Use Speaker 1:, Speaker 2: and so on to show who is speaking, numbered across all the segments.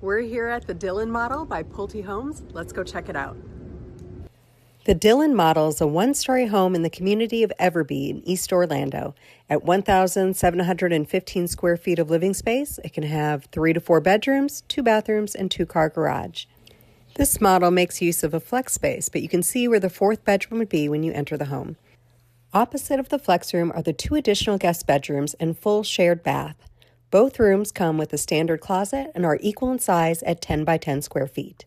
Speaker 1: We're here at the Dillon model by Pulte Homes. Let's go check it out.
Speaker 2: The Dillon model is a one-story home in the community of EverBe in East Orlando. At 1,715 square feet of living space, it can have 3 to 4 bedrooms, 2 bathrooms, and 2-car garage. This model makes use of a flex space, but you can see where the 4th bedroom would be when you enter the home. Opposite of the flex room are the 2 additional guest bedrooms and full shared bath. Both rooms come with a standard closet and are equal in size at 10 by 10 square feet.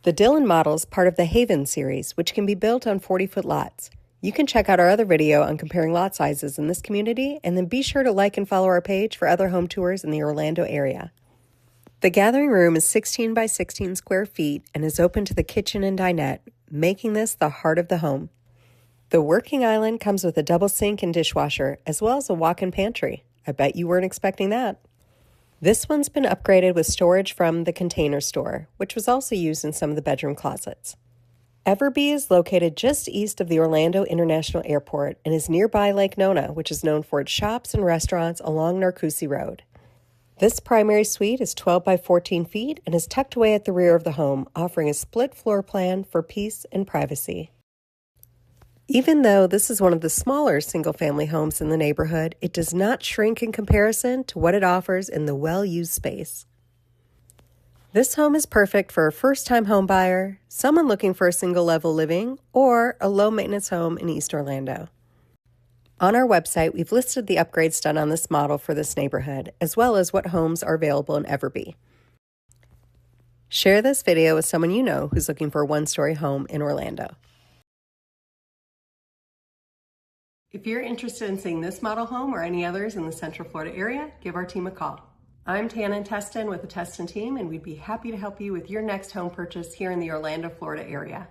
Speaker 2: The Dillon model is part of the Haven series, which can be built on 40-foot lots. You can check out our other video on comparing lot sizes in this community, and then be sure to like and follow our page for other home tours in the Orlando area. The gathering room is 16 by 16 square feet and is open to the kitchen and dinette, making this the heart of the home. The working island comes with a double sink and dishwasher, as well as a walk-in pantry. I bet you weren't expecting that. This one's been upgraded with storage from the Container Store, which was also used in some of the bedroom closets. EverBe is located just east of the Orlando International Airport and is nearby Lake Nona, which is known for its shops and restaurants along Narcoossee Road. This primary suite is 12 by 14 feet and is tucked away at the rear of the home, offering a split floor plan for peace and privacy. Even though this is one of the smaller single-family homes in the neighborhood, it does not shrink in comparison to what it offers in the well-used space. This home is perfect for a first-time home buyer, someone looking for a single-level living, or a low-maintenance home in East Orlando. On our website, we've listed the upgrades done on this model for this neighborhood, as well as what homes are available in EverBe. Share this video with someone you know who's looking for a one-story home in Orlando.
Speaker 1: If you're interested in seeing this model home or any others in the Central Florida area, give our team a call. I'm Tana TESTON with the TESTON team, and we'd be happy to help you with your next home purchase here in the Orlando, Florida area.